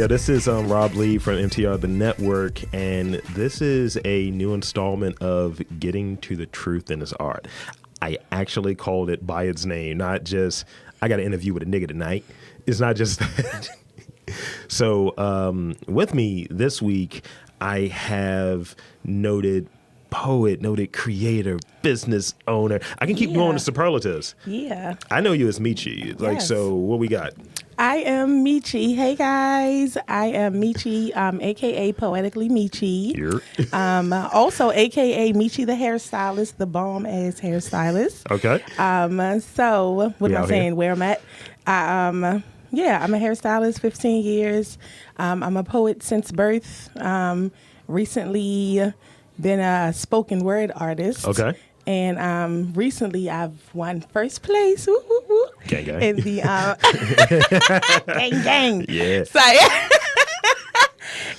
Yeah, this is Rob Lee from MTR The Network, and this is a new installment of Getting to the Truth in This Art. I actually called it by its name, not just, I got an interview with a nigga tonight. It's not just that. So with me this week, I have noted poet, noted creator, business owner. I can keep going to superlatives. Yeah. I know you as Meechie. Like, Yes. So what we got? I am Meechie. Hey, guys. I am Meechie, a.k.a. Poetically Meechie. Here. Also, a.k.a. Meechie the hairstylist, the bomb-ass hairstylist. Okay. So, what We am I out saying? here. Where I'm at? I'm a hairstylist, 15 years. I'm a poet since birth. Recently been a spoken word artist. Okay. And recently I've won first place. Woo, woo, woo, Gang, gang. in the gang gang. Yeah. So,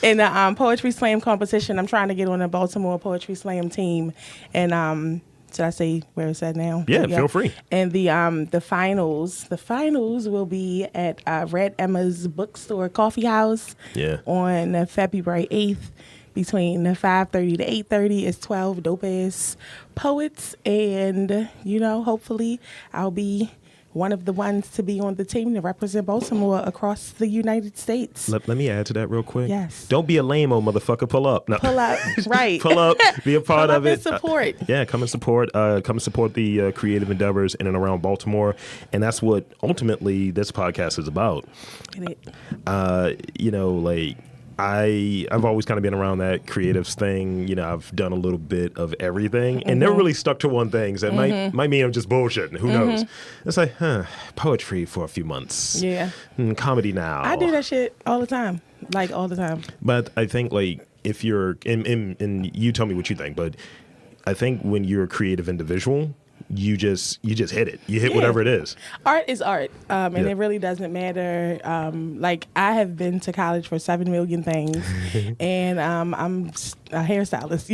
in the poetry slam competition, I'm trying to get on the Baltimore poetry slam team. And should I say where it's at now? Yeah, feel free. And the finals will be at Red Emma's Bookstore Coffee House. Yeah. On February 8th. Between 5:30 to 8:30 is 12 dope-ass poets. And, hopefully I'll be one of the ones to be on the team to represent Baltimore across the United States. Let me add to that real quick. Yes. Don't be a lame-o motherfucker. Pull up. No. Pull up, right. Pull up. Be a part Pull of up it. and support. Yeah, come and support. Come and support the creative endeavors in and around Baltimore, and that's what ultimately this podcast is about. I've always kind of been around that creatives thing. I've done a little bit of everything and never really stuck to one thing. So it might mean I'm just bullshitting. Who knows? It's like, poetry for a few months. Yeah. Comedy now. I do that shit all the time. Like, all the time. But I think, like, if you're, and you tell me what you think, but I think when you're a creative individual, you just hit it. You hit whatever it is. Art is art, and it really doesn't matter. Like, I have been to college for 7 million things, and I'm a hairstylist.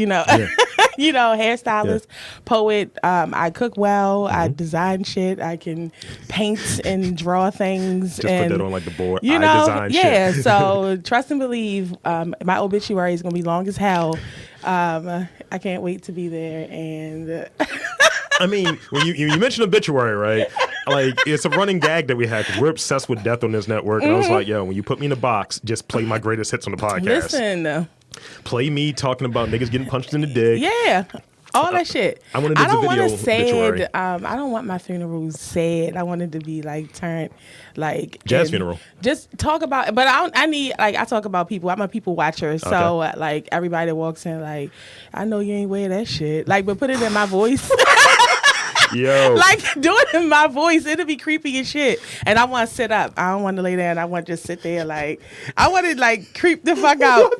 Hairstylist, poet. I cook well. I design shit. I can paint and draw things. Just and, put that on like the board. I design shit. So trust and believe. My obituary is gonna be long as hell. I can't wait to be there. And I mean, when you mentioned obituary, right? Like, it's a running gag that we had because we're obsessed with death on this network. And I was like, yo, when you put me in a box, just play my greatest hits on the podcast. Listen. Play me talking about niggas getting punched in the dick. Yeah. All that shit. I wanted don't want video obituary. I don't want my funerals sad. I want it to be like turned like jazz funeral. Just talk about, but I talk about people. I'm a people watcher, so like everybody that walks in, like, I know you ain't wear that shit. Like, but put it in my voice. Yo. Like, do it in my voice. It'll be creepy as shit. And I want to sit up. I don't want to lay down. I want to just sit there. Like, I want to like creep the fuck out.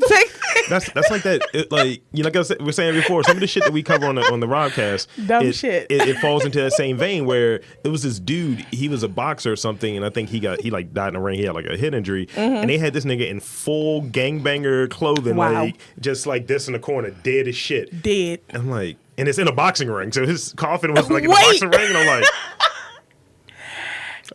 That's like that. Like I was saying before, some of the shit that we cover on the Rodcast, dumb shit. It falls into that same vein where it was this dude. He was a boxer or something, and I think he died in the ring. He had like a head injury, and they had this nigga in full gangbanger clothing, like just like this in the corner, dead as shit. Dead. I'm like. And it's in a boxing ring, so his coffin was like in a boxing ring, and I'm like,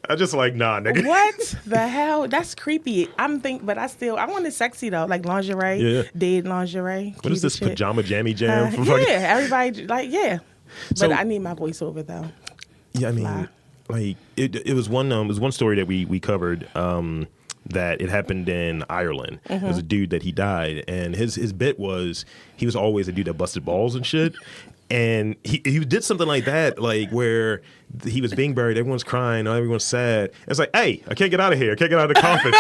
I just like, nah, nigga. What the hell? That's creepy. But I want it sexy though, like lingerie, dead lingerie. What is this shit. pajama jammy jam? Everybody like But So, I need my voiceover though. Yeah, I mean, like it was one story that we covered. That it happened in Ireland. It was a dude that he died, and his bit was he was always a dude that busted balls and shit. And he did something like that, like where he was being buried, everyone's crying, everyone's sad. It's like, hey, I can't get out of here. I can't get out of the coffin.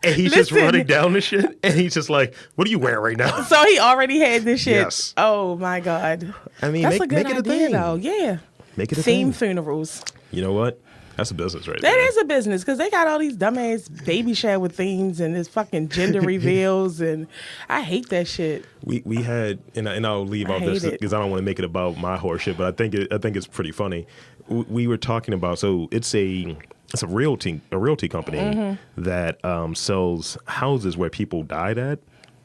And he's just running down the shit, and he's just like, what are you wearing right now? So he already had this shit. Yes. Oh my God. I mean, that's make a good it a idea thing. though. Yeah. Make it a theme thing. funerals. You know what? That's a business right there. there. That is a business because they got all these dumbass baby shower themes and this fucking gender reveals, and I hate that shit. We had, and I'll leave off this because I don't want to make it about my horse shit, but I think it's pretty funny. We were talking about, so it's a realty company that sells houses where people died at.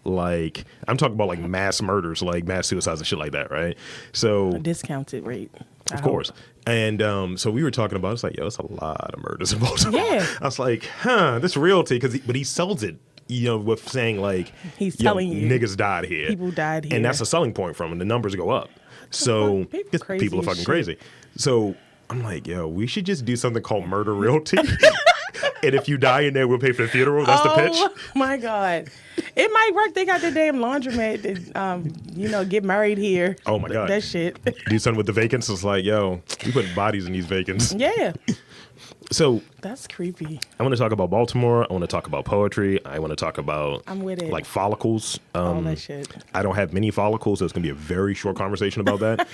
Like, I'm talking about like mass murders, like mass suicides and shit like that, right? So a discounted rate. Of course. And so we were talking about, it's like, yo, it's a lot of murders in Baltimore. Yeah. I was like, this realty, but he sells it with saying like, he's telling you niggas died here. People died here. And that's a selling point from him. The numbers go up. So people are fucking crazy. So I'm like, yo, we should just do something called Murder Realty. And if you die in there, we'll pay for the funeral. That's the pitch. Oh my God. It might work. They got the damn laundromat that, get married here. Oh my God. That shit. Do something with the vacants. It's like, yo, we put bodies in these vacants. Yeah. So that's creepy. I want to talk about Baltimore. I want to talk about poetry. I want to talk about I'm with it. Like follicles. All that shit. I don't have many follicles, so it's gonna be a very short conversation about that.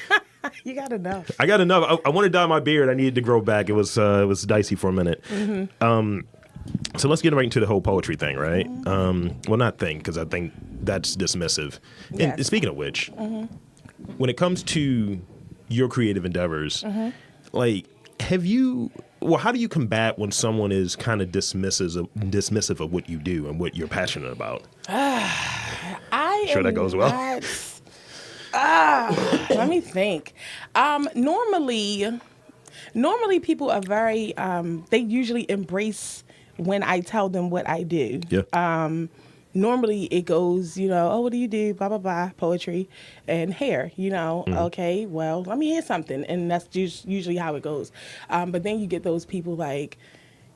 You got enough. I got enough. I want to dye my beard. I needed to grow back. It was dicey for a minute. Mm-hmm. So let's get right into the whole poetry thing, right? Well, not thing, because I think that's dismissive. Yes. And speaking of which, when it comes to your creative endeavors, like, how do you combat when someone is kind of dismissive of what you do and what you're passionate about? That goes well. Let me think. Normally people are very, they usually embrace when I tell them what I do. Yeah. Normally it goes, oh, what do you do? Blah, blah, blah, poetry and hair, Okay, well, let me hear something. And that's just usually how it goes. But then you get those people like,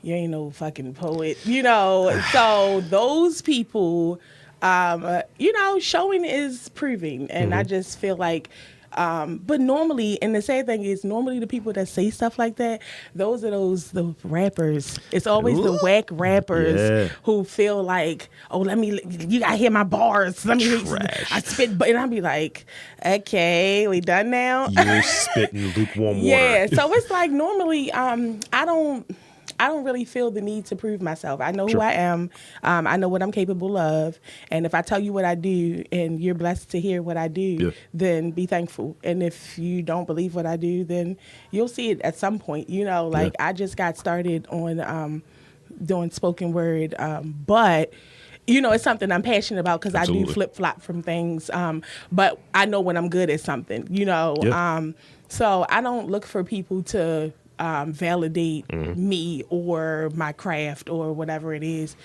you ain't no fucking poet, So those people, showing is proving. And I just feel like, but normally, and the sad thing is, normally the people that say stuff like that, those are the rappers. It's always the whack rappers who feel like, oh, you gotta hear my bars. Let me I spit, and I'll be like, okay, we done now? You're spitting lukewarm water. Yeah, so it's like normally, I don't really feel the need to prove myself. I know who I am. I know what I'm capable of. And if I tell you what I do and you're blessed to hear what I do, then be thankful. And if you don't believe what I do, then you'll see it at some point. I just got started on doing spoken word. But it's something I'm passionate about because I do flip-flop from things. But I know when I'm good at something, So I don't look for people to validate me or my craft or whatever it is.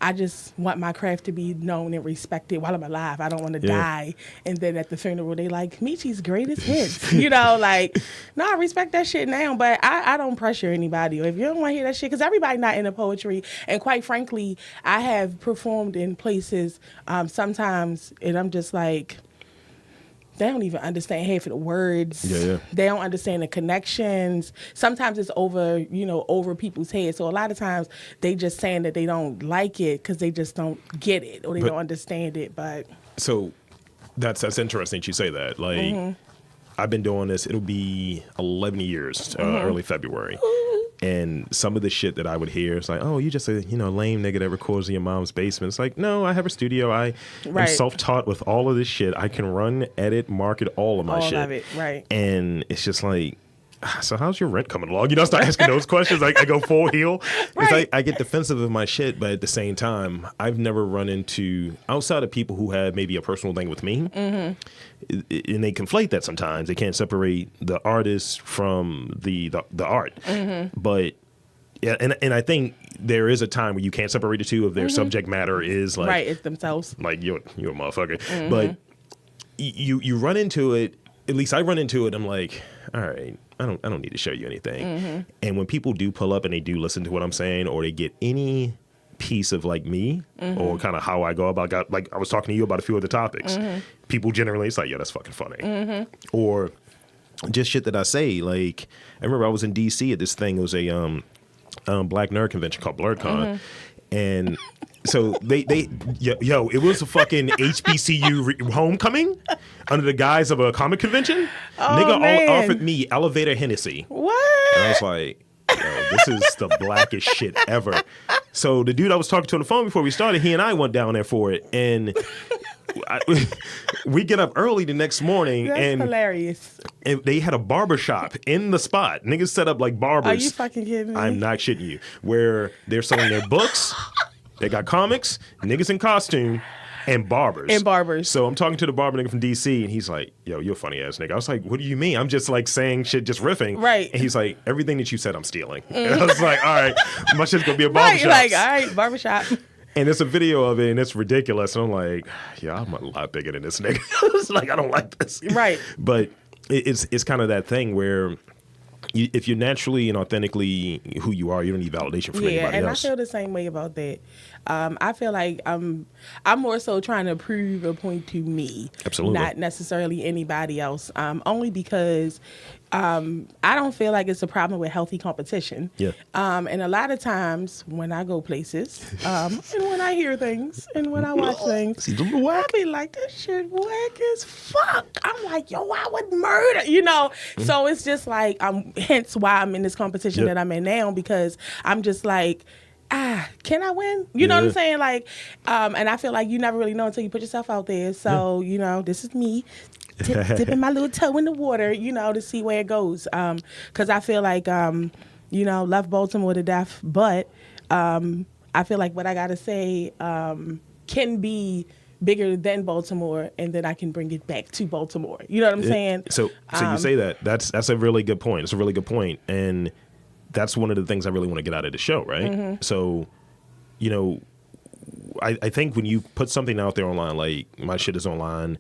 I just want my craft to be known and respected while I'm alive. I don't want to die. And then at the funeral, they like, Meechie's greatest hits. No, I respect that shit now, but I don't pressure anybody. Or if you don't want to hear that shit, because everybody not into poetry. And quite frankly, I have performed in places sometimes, and I'm just like, they don't even understand half of the words. They don't understand the connections. Sometimes it's over people's heads. So a lot of times they just saying that they don't like it because they just don't get it or they don't understand it. But so that's interesting you say that. Like, I've been doing this. It'll be 11 years, early February. And some of the shit that I would hear is like, oh, you just a lame nigga that records in your mom's basement. It's like, no, I have a studio. I am self-taught with all of this shit. I can run, edit, market all of my shit. All of it, right. And it's just like, so how's your rent coming along? I start asking those questions. I go full heel. Right. I get defensive of my shit, but at the same time, I've never run into, outside of people who have maybe a personal thing with me, and they conflate that sometimes. They can't separate the artist from the art. But, yeah, and I think there is a time where you can't separate the two if their subject matter is like... Right, it's themselves. Like, you're a motherfucker. But you run into it, at least I run into it, I'm like, all right, I don't need to show you anything. And when people do pull up and they do listen to what I'm saying, or they get any piece of like me or kind of how I go about, like I was talking to you about a few of the topics, people generally, it's like, yeah, that's fucking funny. Or just shit that I say. Like, I remember I was in DC at this thing. It was a Black Nerd convention called BlurredCon. And so it was a fucking HBCU homecoming under the guise of a comic convention. Nigga offered me elevator Hennessy. What? And I was like, yo, this is the blackest shit ever. So the dude I was talking to on the phone before we started, he and I went down there for it. And we get up early the next morning. That's hilarious. And they had a barber shop in the spot. Niggas set up like barbers. Are you fucking kidding me? I'm not shitting you. Where they're selling their books. They got comics, niggas in costume, And barbers. And barbers. So I'm talking to the barber nigga from DC, and he's like, yo, you're a funny ass nigga. I was like, what do you mean? I'm just like saying shit, just riffing. Right. And he's like, everything that you said, I'm stealing. And I was like, all right, my shit's going to be a barbershop. Right, like, all right, barbershop. And it's a video of it, and it's ridiculous. And I'm like, yeah, I'm a lot bigger than this nigga. It's like, I don't like this. Right. But it's kind of that thing where if you're naturally and authentically who you are, you don't need validation from anybody and else. I feel the same way about that. I feel like I'm more so trying to prove a point to me, Absolutely. not necessarily anybody else. Only because I don't feel like it's a problem with healthy competition. Yeah. And a lot of times when I go places, and when I hear things, and when I watch things, I be like, this shit whack as fuck. I'm like, yo, I would murder, So it's just like, hence why I'm in this competition that I'm in now, because I'm just like, can I win? You know what I'm saying? Like, and I feel like you never really know until you put yourself out there. So, this is me dipping my little toe in the water, to see where it goes. Because I feel like, love Baltimore to death, but I feel like what I got to say can be bigger than Baltimore, and then I can bring it back to Baltimore. You know what I'm saying? So you say that. That's a really good point. It's a really good point. And that's one of the things I really want to get out of the show, right? Mm-hmm. So, I think when you put something out there online, like my shit is online,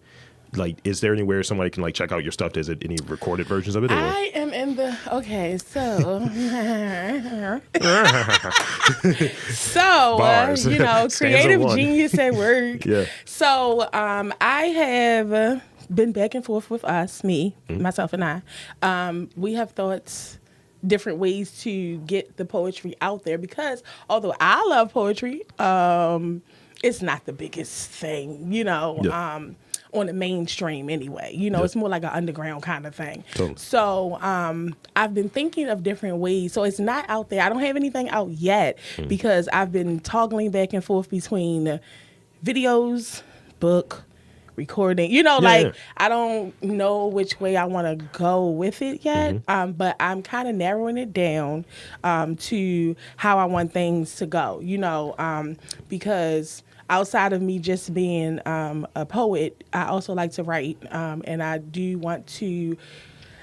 like, is there anywhere somebody can like check out your stuff? Is it any recorded versions of it? Or? I am in the Bars. Creative genius at work. Yeah. So I have been back and forth with myself and I. We have thought different ways to get the poetry out there, because although I love poetry, it's not the biggest thing, on the mainstream anyway. It's more like an underground kind of thing. Totally. So I've been thinking of different ways. So it's not out there. I don't have anything out yet because I've been toggling back and forth between videos, book, recording. I don't know which way I want to go with it yet, but I'm kind of narrowing it down to how I want things to go, because outside of me just being a poet, I also like to write, and I do want to,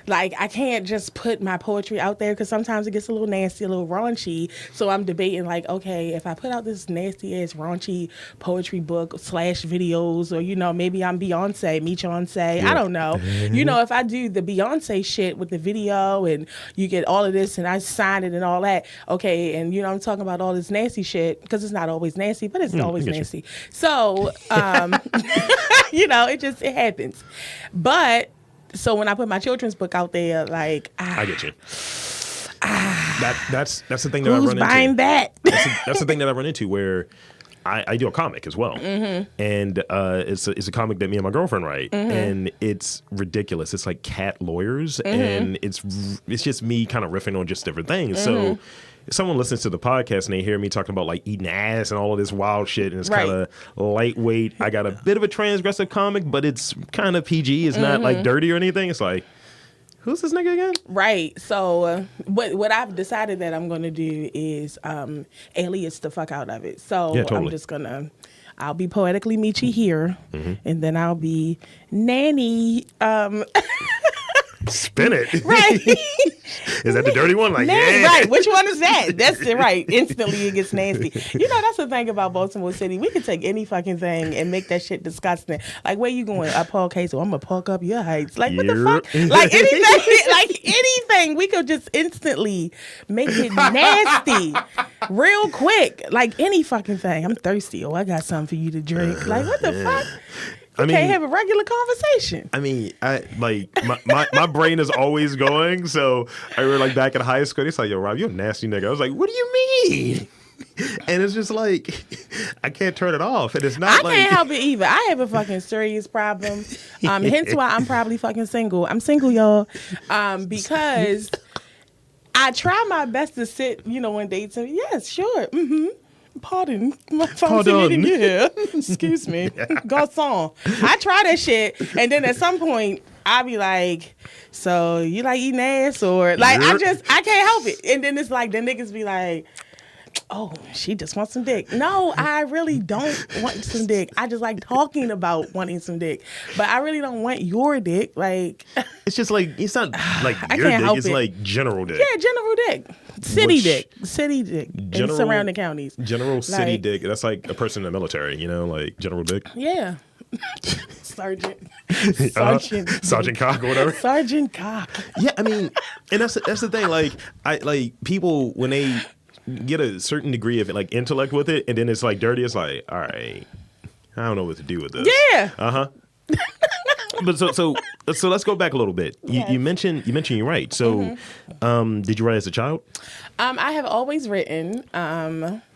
I can't just put my poetry out there because sometimes it gets a little nasty, a little raunchy. So I'm debating, okay, if I put out this nasty-ass, raunchy poetry book / videos, or, maybe I'm Beyonce, Meechie. I don't know. If I do the Beyonce shit with the video and you get all of this and I sign it and all that, okay, and, I'm talking about all this nasty shit because it's not always nasty, but it's always nasty. So, it happens. But... So when I put my children's book out there, I get you. That's the thing that I run into. Who's buying that? That's the thing that I run into where I do a comic as well, and it's a comic that me and my girlfriend write, and it's ridiculous. It's like cat lawyers, and it's just me kind of riffing on just different things. So. If someone listens to the podcast and they hear me talking about eating ass and all of this wild shit, and it's kind of lightweight. I got a bit of a transgressive comic, but it's kind of PG. It's not dirty or anything. It's like, who's this nigga again? Right. So what I've decided that I'm going to do is alias the fuck out of it. So totally. I'm just going to, I'll be poetically Meechie here, and then I'll be Nanny. Spin it. Right. Is that the dirty one? Right. Which one is that? That's it, right. Instantly it gets nasty. That's the thing about Baltimore City. We can take any fucking thing and make that shit disgusting. Where you going? Up okay, so I'm gonna park up your heights. What the fuck? Anything. We could just instantly make it nasty. Real quick. Any fucking thing. I'm thirsty. Oh, I got something for you to drink. What the fuck? Can't have a regular conversation. My brain is always going. So I remember back in high school, it's like, yo, Rob, you're a nasty nigga. I was like, what do you mean? And it's just I can't turn it off. And it's not I can't help it either. I have a fucking serious problem. Hence why I'm probably fucking single. I'm single, y'all. Because I try my best to sit, on dates and yes, sure. Pardon. My phone's yeah. Excuse me. Garçon. I try that shit. And then at some point, I'll be like, so you like eating ass? Or I can't help it. And then it's the niggas be like, oh, she just wants some dick. No, I really don't want some dick. I just like talking about wanting some dick. But I really don't want your dick. Like, it's just like, it's not like I your can't dick. help It's it. like general dick. Yeah, general dick. City dick in General, surrounding counties. General city Like, dick. That's like a person in the military, you know, like general dick. Yeah. Sergeant. Sergeant Cock or whatever. Sergeant Cock. Yeah, I mean, and that's the thing. Like people when they get a certain degree of like intellect with it, and then it's like dirty. It's like, all right, I don't know what to do with this. Yeah. But so let's go back a little bit. Yes. You mentioned you're right. So, did you write as a child? I have always written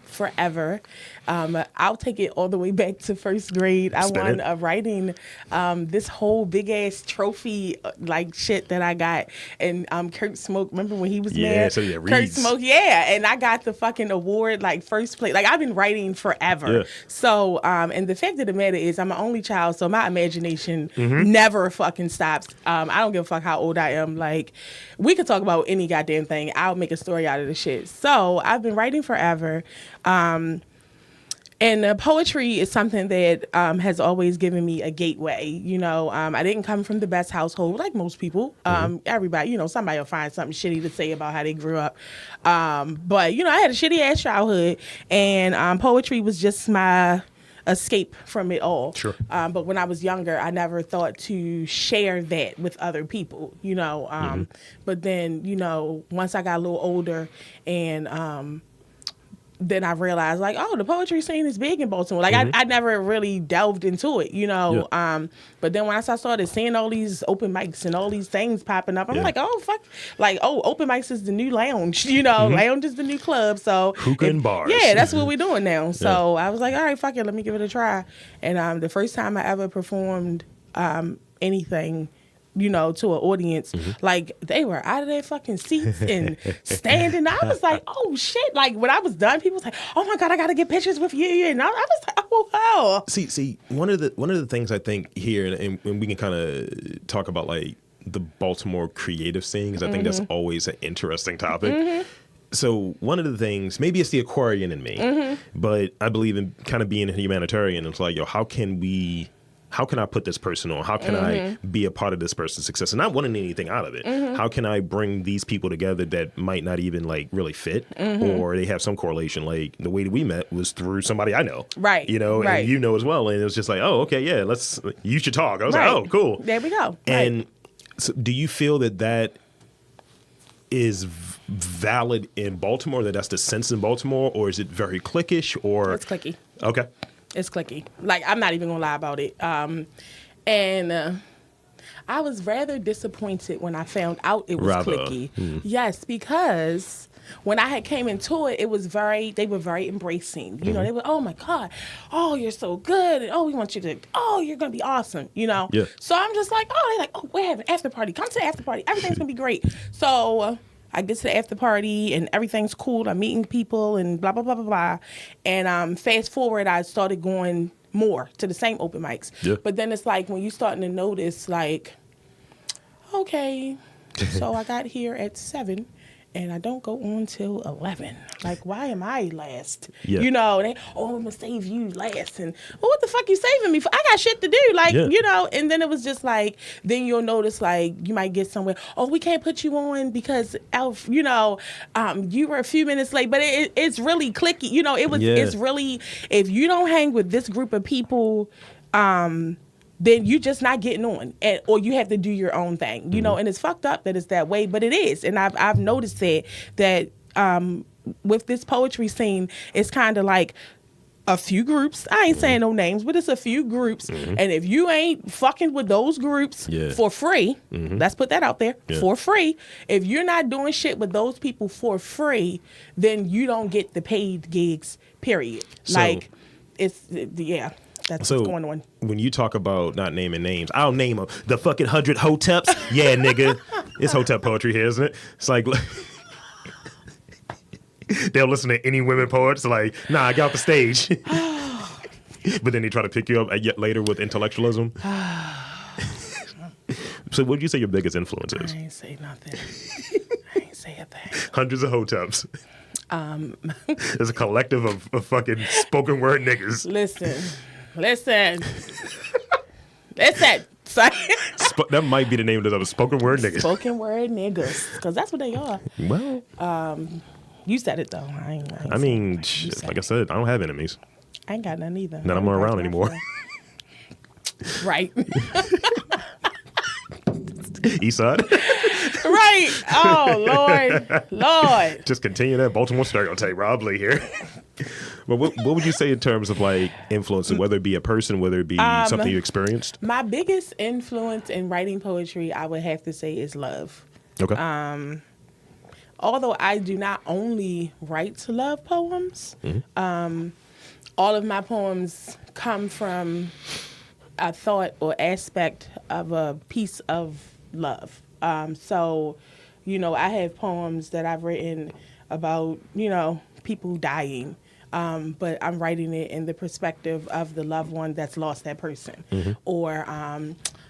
forever. I'll take it all the way back to first grade. I won a writing, this whole big ass trophy like shit that I got. And Kurt Smoke, remember when he was there? So yeah, Kurt Smoke, yeah. And I got the fucking award, like first place. Like I've been writing forever. Yeah. So, and the fact of the matter is I'm an only child, so my imagination never fucking stops. I don't give a fuck how old I am. Like, we could talk about any goddamn thing. I'll make a story out of the shit. So I've been writing forever. And poetry is something that has always given me a gateway. You know, I didn't come from the best household like most people. Everybody, you know, somebody will find something shitty to say about how they grew up. But, you know, I had a shitty ass childhood, and poetry was just my escape from it all. Sure. But when I was younger, I never thought to share that with other people, you know. But then, you know, once I got a little older and then I realized, like, oh, the poetry scene is big in Baltimore. Like, I never really delved into it, you know. Yeah. But then once I started seeing all these open mics and all these things popping up, I'm like, oh, fuck. Like, oh, open mics is the new lounge, you know. Lounge is the new club. So hookah and bars. Yeah, that's what we're doing now. So I was like, all right, fuck it. Let me give it a try. And the first time I ever performed anything, you know, to an audience, like they were out of their fucking seats and standing. I was like, oh shit. Like when I was done, people was like, oh my God, I gotta get pictures with you. And I was like, oh wow. See, one of the things I think here, and we can kind of talk about like the Baltimore creative scene, because I think that's always an interesting topic. So one of the things, maybe it's the Aquarian in me, but I believe in kind of being a humanitarian. It's like, yo, how can I put this person on? How can I be a part of this person's success? And not wanting anything out of it. How can I bring these people together that might not even like really fit, or they have some correlation? Like the way that we met was through somebody I know, Right? You know, right. And you know as well. And it was just like, oh, okay, yeah, you should talk. I was like, oh, cool. There we go. And so do you feel that is valid in Baltimore? That's the sense in Baltimore, or is it very cliquish? Or It's clicky. Okay. It's clicky. Like, I'm not even gonna lie about it. And I was rather disappointed when I found out it was clicky. Yes, because when I had came into it, they were very embracing. You know, they were, oh my God, oh, you're so good. And, oh, we want you to, oh, you're gonna be awesome, you know? Yeah. So I'm just like, oh, they're like, oh, we're having an after party. Come to the after party. Everything's gonna be great. So I get to the after party and everything's cool. I'm meeting people and blah, blah, blah, blah, blah. And fast forward, I started going more to the same open mics. Yeah. But then it's like when you're starting to notice, like, okay, so I got here at 7 and I don't go on till 11. Like, why am I last? Yeah. You know, I'm going to save you last. And, well, what the fuck you saving me for? I got shit to do. Like, you know, and then it was just like, then you'll notice, like, you might get somewhere, oh, we can't put you on because, you know, you were a few minutes late. But it's really clicky. You know, it's really, if you don't hang with this group of people, then you're just not getting on, or you have to do your own thing, you know. And it's fucked up that it's that way, but it is. And I've noticed that with this poetry scene, it's kind of like a few groups. I ain't saying no names, but it's a few groups. And if you ain't fucking with those groups for free, let's put that out there, for free. If you're not doing shit with those people for free, then you don't get the paid gigs, period. So, like, that's what's going on. When you talk about not naming names, I'll name them. The fucking 100 hoteps. Yeah, nigga. It's hotep poetry here, isn't it? It's like, they'll listen to any women poets. Like, nah, I got off the stage. But then they try to pick you up yet later with intellectualism. So what would you say your biggest influence is? I ain't say nothing. I ain't say a thing. Hundreds of hoteps. There's a collective of fucking spoken word niggas. Listen. Sorry. That might be the name of the spoken word niggas. Spoken word niggas, because that's what they are. Well, you said it though. I mean, like I said, I don't have enemies. I ain't got none either. None of them are around anymore. Right. Eastside. Right. Oh, Lord. Just continue that Baltimore stereotype. Rob Lee here. But what would you say in terms of like influence, whether it be a person, whether it be something you experienced? My biggest influence in writing poetry, I would have to say, is love. Okay. Although I do not only write love poems, all of my poems come from a thought or aspect of a piece of love. So, I have poems that I've written about, people dying. But I'm writing it in the perspective of the loved one that's lost that person. Or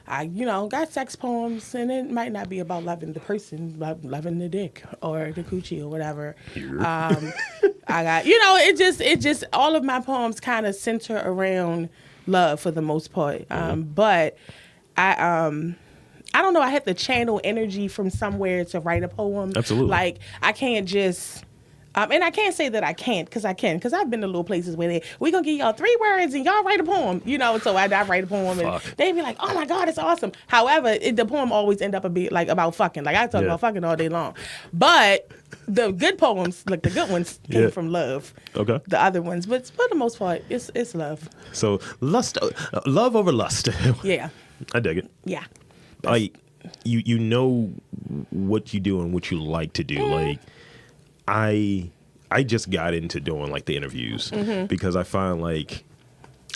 I got sex poems, and it might not be about loving the person, but loving the dick or the coochie or whatever. I got, it just all of my poems kind of center around love for the most part. But I don't know. I have to channel energy from somewhere to write a poem. Absolutely. Like I can't just. And I can't say that I can't, because I can, because I've been to little places where we're going to give y'all 3 words and y'all write a poem, so I write a poem and they be like, oh my God, it's awesome. However, the poem always end up a bit like about fucking. Like I talk about fucking all day long. But the good poems, like the good ones, came from love. Okay. The other ones, but for the most part, it's love. So love over lust. Yeah. I dig it. Yeah. Like, you know what you do and what you like to do. Like, I just got into doing like the interviews because I find like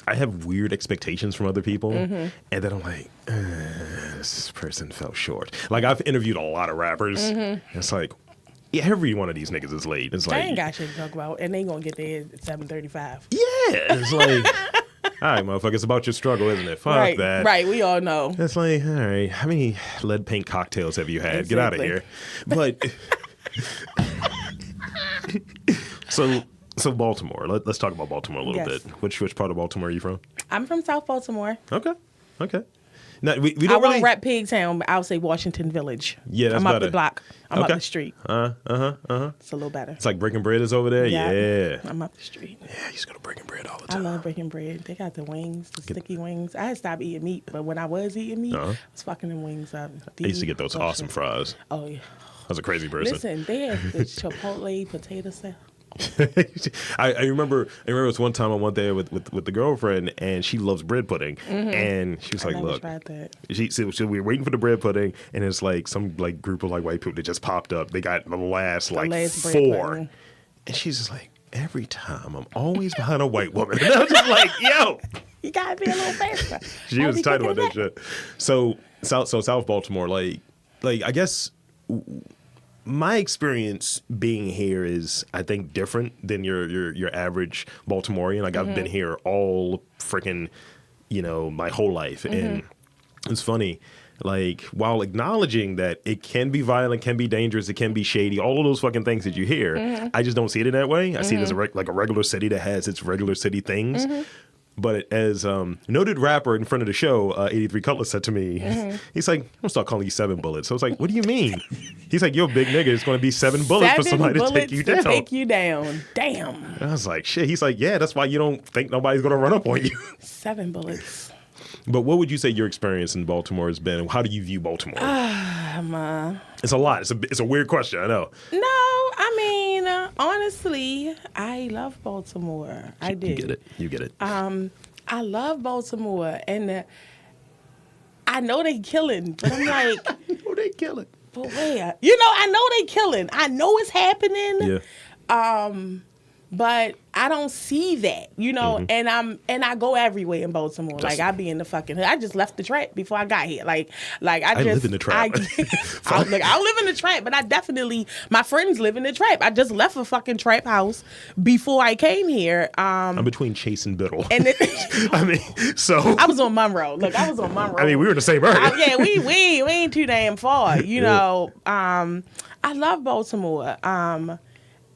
I have weird expectations from other people, and then I'm like, this person fell short. Like I've interviewed a lot of rappers, and it's like, every one of these niggas is late. It's like, I ain't got shit to talk about, and they gonna get there at 7:35. Yeah, it's like, all right, motherfucker, it's about your struggle, isn't it? Fuck that. Right, we all know. It's like, all right, how many lead paint cocktails have you had? Exactly. Get out of here. But. So Baltimore. Let's talk about Baltimore a little bit. Which part of Baltimore are you from? I'm from South Baltimore. Okay. Now, we don't I really won't rap Pigtown, but I'll say Washington Village. Yeah, that's I'm better. up the block. I'm up the street. It's a little better. It's like Breaking Bread is over there. Yeah. I'm up the street. Yeah, I used to go to Breaking Bread all the time. I love Breaking Bread. They got the wings, the sticky wings. I had stopped eating meat, but when I was eating meat, I was fucking them wings up. I used to get those awesome fries. Oh yeah. I was a crazy person. Listen, they have the Chipotle potato salad. I remember it was one time I went there with the girlfriend, and she loves bread pudding, and she was like, "Look," so we were waiting for the bread pudding, and it's like some like group of like white people that just popped up. They got the last 4, and she's just like, every time I'm always behind a white woman, and I was just like, "Yo, you gotta be a little faster." She was tight about that shit. So South Baltimore, like I guess. My experience being here is, I think, different than your average Baltimorean. Like I've been here all freaking, my whole life, and it's funny. Like while acknowledging that it can be violent, can be dangerous, it can be shady, all of those fucking things that you hear, I just don't see it in that way. I see it as like a regular city that has its regular city things. But as noted rapper in front of the show, 83 Cutlass said to me, he's like, I'm going to start calling you 7 bullets. So I was like, what do you mean? He's like, you're a big nigga. It's going to be 7 bullets for somebody to take you down. Take you down. Damn. And I was like, shit. He's like, yeah, that's why you don't think nobody's going to run up on you. 7 bullets. But what would you say your experience in Baltimore has been? How do you view Baltimore? It's a lot. It's a weird question, I know. No, I mean, honestly, I love Baltimore. I do. You get it. I love Baltimore, and I know they killing, but I'm like, I know they killing. But where? I know they killing. I know it's happening. Yeah. But I don't see that, and I go everywhere in Baltimore. Like I be in the fucking hood. I just left the trap before I got here. Like I live in the trap. I live in the trap, but I definitely, my friends live in the trap. I just left a fucking trap house before I came here. I'm between Chase and Biddle. And so I was on Monroe. Look, I was on Monroe. I mean, we were in the same area. Yeah, we ain't too damn far. I love Baltimore.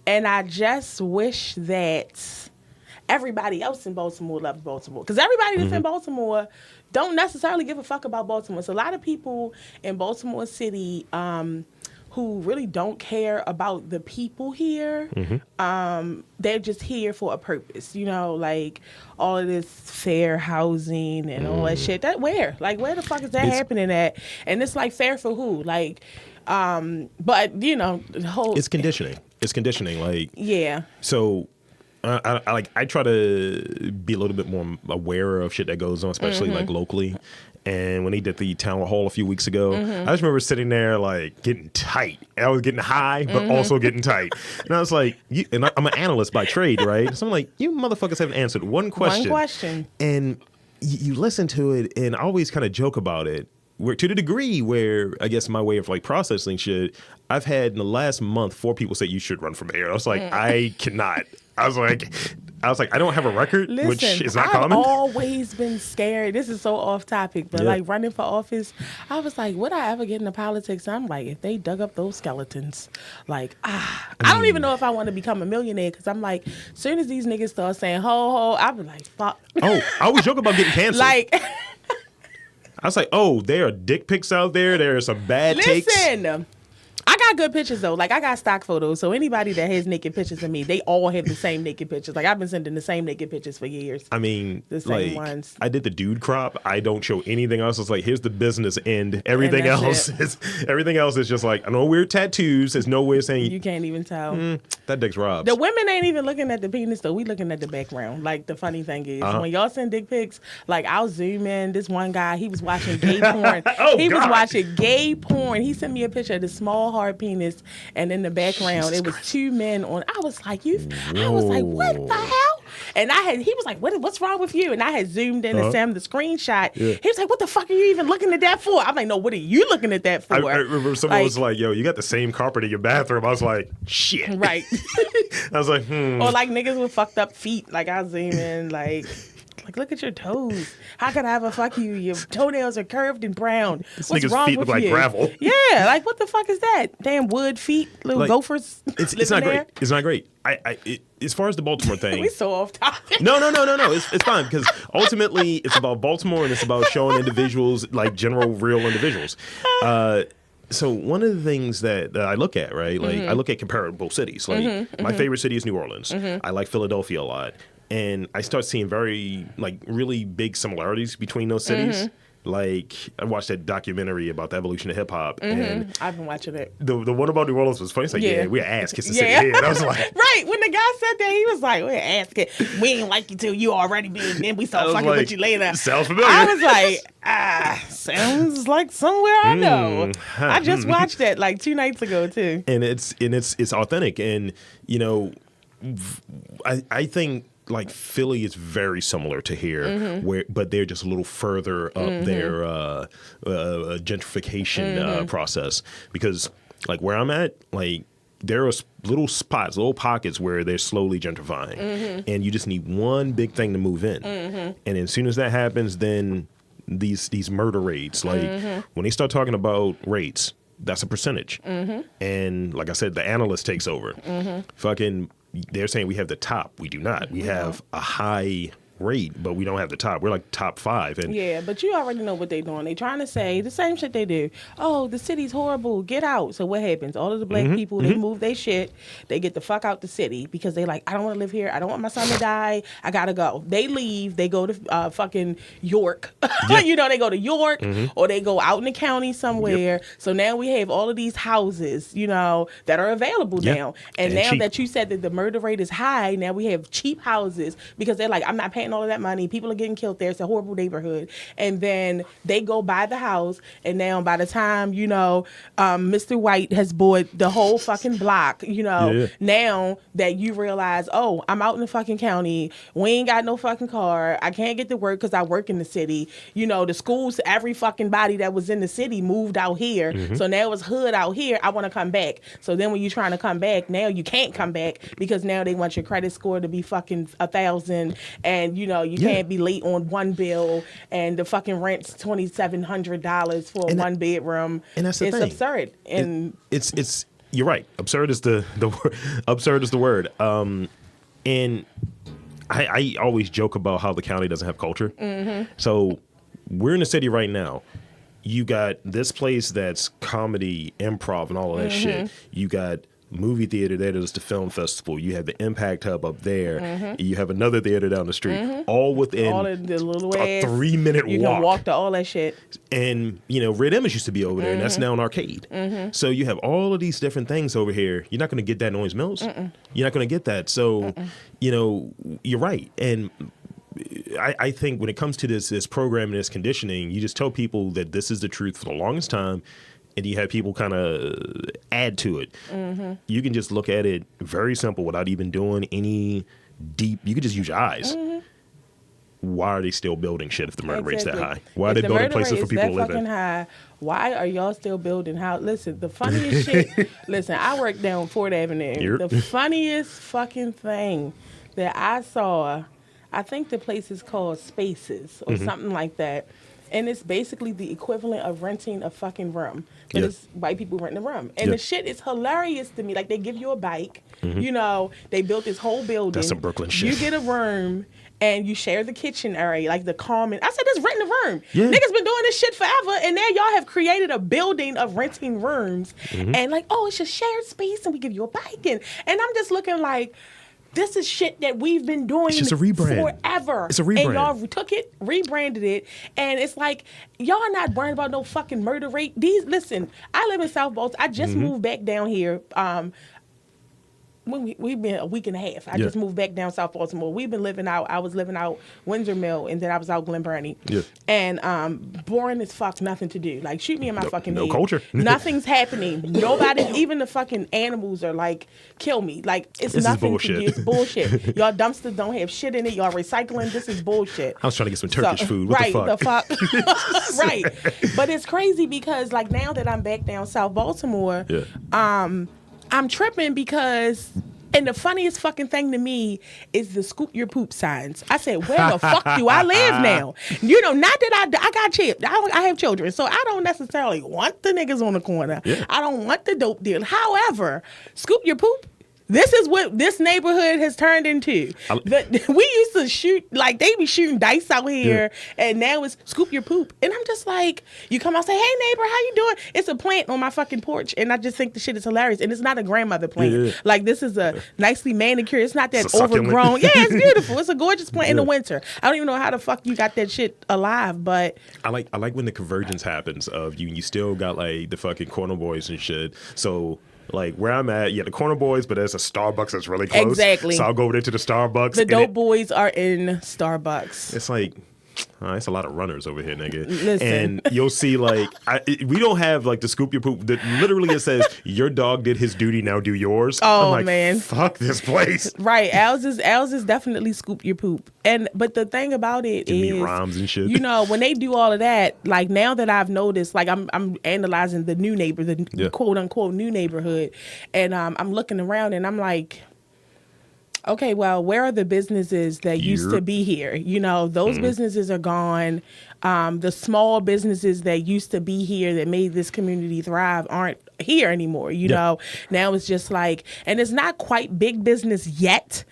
And I just wish that everybody else in Baltimore loves Baltimore. Because everybody that's in Baltimore don't necessarily give a fuck about Baltimore. So a lot of people in Baltimore City who really don't care about the people here, they're just here for a purpose. You know, like all of this fair housing and all that shit. Where the fuck is that happening at? And it's like fair for who? Like, but you know, the whole... It's conditioning. It's conditioning. Like, yeah. So... I try to be a little bit more aware of shit that goes on, especially like locally. And when they did the town hall a few weeks ago, I just remember sitting there like getting tight. I was getting high, but also getting tight. And I was like, I'm an analyst by trade, right? So I'm like, you motherfuckers haven't answered one question. One question. And you listen to it, and I always kind of joke about it. To the degree where I guess my way of like processing shit, I've had in the last month 4 people say you should run for mayor. I was like, I cannot. I was like, I don't have a record, which is not common. I've always been scared. This is so off topic, but like running for office, I was like, would I ever get into politics? I'm like, if they dug up those skeletons, like, I don't even know if I want to become a millionaire, because I'm like, as soon as these niggas start saying ho ho, I'll be like, fuck. Oh, I was joking about getting canceled. Like, I was like, oh, there are dick pics out there. There are some bad takes. Listen, I got good pictures though. Like I got stock photos. So anybody that has naked pictures of me, they all have the same naked pictures. Like I've been sending the same naked pictures for years. I mean, the same ones. I did the dude crop. I don't show anything else. It's like, here's the business end. Everything else is just like, no weird tattoos. There's no way of saying you can't even tell. That dick's Rob's. The women ain't even looking at the penis though. We looking at the background. Like the funny thing is, when y'all send dick pics, like I'll zoom in. This one guy, he was watching gay porn. Was watching gay porn. He sent me a picture of the small hard penis. And in the background, it was 2 men on. I was like, I was like, what the hell? And he was like, what's wrong with you? And I had zoomed in and sent him the screenshot. Yeah. He was like, what the fuck are you even looking at that for? I'm like, no, what are you looking at that for? I remember someone was like, yo, you got the same carpet in your bathroom. I was like, shit. Right. I was like, Or like niggas with fucked up feet. Like I zoom in, like, look at your toes. How could I ever fuck you? Your toenails are curved and brown. This What's nigga's wrong feet with look like you? gravel. Yeah, like what the fuck is that? Damn wood feet, little gophers. It's not great. It's not great. As far as the Baltimore thing, we so off topic. No. It's fine because ultimately it's about Baltimore and it's about showing individuals, like general real individuals. So one of the things that I look at, right? Like I look at comparable cities. Like my favorite city is New Orleans. I like Philadelphia a lot. And I start seeing really big similarities between those cities. Like, I watched that documentary about the evolution of hip hop, and I've been watching it. The one about New Orleans was funny. It's like, we're ass kissing city here. And I was like, right. When the guy said that, he was like, we're ass kissing. We ain't like you till you already been. Then we start fucking with you later. Sounds familiar. I was like, sounds like somewhere I know. I just watched that like 2 nights ago too. And it's authentic, and you know, I think. Like Philly is very similar to here, but they're just a little further up their gentrification process. Because like where I'm at, like there are little spots, little pockets where they're slowly gentrifying, and you just need one big thing to move in. And as soon as that happens, then these murder rates, like when they start talking about rates, that's a percentage. And like I said, the analyst takes over. Fucking. They're saying we have the top. We do not. We have a high rate, but we don't have the top. We're like top 5. And yeah, but you already know what they're doing. They're trying to say the same shit they do. Oh, the city's horrible. Get out. So what happens? All of the black people, they move their shit. They get the fuck out the city because they like, I don't want to live here. I don't want my son to die. I gotta go. They leave. They go to fucking York. You know, they go to York or they go out in the county somewhere. So now we have all of these houses, you know, that are available now. And now cheap. That you said that the murder rate is high, now we have cheap houses because they're like, I'm not paying all of that money. People are getting killed there. It's a horrible neighborhood. And then they go buy the house. And now by the time, you know, Mr. White has bought the whole fucking block, you know, now that you realize, oh, I'm out in the fucking county. We ain't got no fucking car. I can't get to work because I work in the city. You know, the schools, every fucking body that was in the city moved out here. So now it's hood out here. I want to come back. So then when you're trying to come back, now you can't come back because now they want your credit score to be fucking 1,000. And, you know, you can't be late on one bill, and the fucking rent's $2,700 for a 1 bedroom. And that's the thing. It's absurd. And it's You're right. Absurd is the word. Absurd is the word. And I always joke about how the county doesn't have culture. So we're in the city right now. You got this place that's comedy, improv, and all of that shit. You got movie theater there that is the film festival. You have the Impact Hub up there. You have another theater down the street. All within all in the little a ass, 3-minute walk. You can walk to all that shit. And, Red Image used to be over there, and that's now an arcade. So you have all of these different things over here. You're not going to get that in Owings Mills. You're not going to get that. So, you're right. And I think when it comes to this program and this conditioning, you just tell people that this is the truth for the longest time, and you have people kind of add to it. You can just look at it very simple without even doing any deep. You could just use your eyes. Why are they still building shit if the murder rate's that high? Why are they building places for people to live in? High, why are y'all still building houses? Listen, the funniest shit. Listen, I work down Fort Avenue. The funniest fucking thing that I saw, I think the place is called Spaces or something like that. And it's basically the equivalent of renting a fucking room. But it's white people renting a room. And the shit is hilarious to me. Like, they give you a bike. They built this whole building. That's some Brooklyn shit. You get a room, and you share the kitchen area, like the common. I said, just renting a room. Niggas been doing this shit forever, and now y'all have created a building of renting rooms. And like, oh, it's a shared space, and we give you a bike. And I'm just looking like, this is shit that we've been doing it's just a rebrand. Forever. It's a rebrand. And y'all took it, rebranded it, and it's like, y'all not worrying about no fucking murder rate. Listen, I live in South Baltimore. I just moved back down here. We've been a week and a half. I just moved back down South Baltimore. We've been living out. I was living out Windsor Mill, and then I was out Glen Burnie. And boring as fuck, nothing to do. Like, shoot me in my fucking head. No culture. Nothing's happening. Nobody, even the fucking animals are like, kill me. Like, it's this nothing to do. It's bullshit. Y'all dumpsters don't have shit in it. Y'all recycling. This is bullshit. I was trying to get some Turkish food. What the fuck? Right. But it's crazy because, like, now that I'm back down South Baltimore, I'm tripping because, and the funniest fucking thing to me is the scoop your poop signs. I said, where the fuck do I live now? Not that I got kids. I have children, so I don't necessarily want the niggas on the corner. I don't want the dope deal. However, scoop your poop. This is what this neighborhood has turned into. We used to shoot, like, they be shooting dice out here, and now it's scoop your poop. And I'm just like, you come out and say, hey, neighbor, how you doing? It's a plant on my fucking porch, and I just think the shit is hilarious. And it's not a grandmother plant. Like, this is a nicely manicured. It's not that overgrown. Yeah, it's beautiful. It's a gorgeous plant in the winter. I don't even know how the fuck you got that shit alive, but I like when the convergence happens of you still got, like, the fucking corner boys and shit. So, like, where I'm at, the corner boys, but there's a Starbucks that's really close. Exactly. So I'll go over there to the Starbucks. The dope boys are in Starbucks. It's like, it's a lot of runners over here, nigga. Listen. And you'll see, like, we don't have, like, the scoop your poop. Literally, it says, your dog did his duty, now do yours. Oh, I'm like, man. Fuck this place. Right. Ours is definitely scoop your poop. But the thing about it is, rhymes and shit. When they do all of that, like, now that I've noticed, like, I'm analyzing the new neighborhood, the quote unquote new neighborhood, and I'm looking around and I'm like, okay, well, where are the businesses that used to be here? Those businesses are gone. The small businesses that used to be here that made this community thrive aren't here anymore. Now it's just like, and it's not quite big business yet,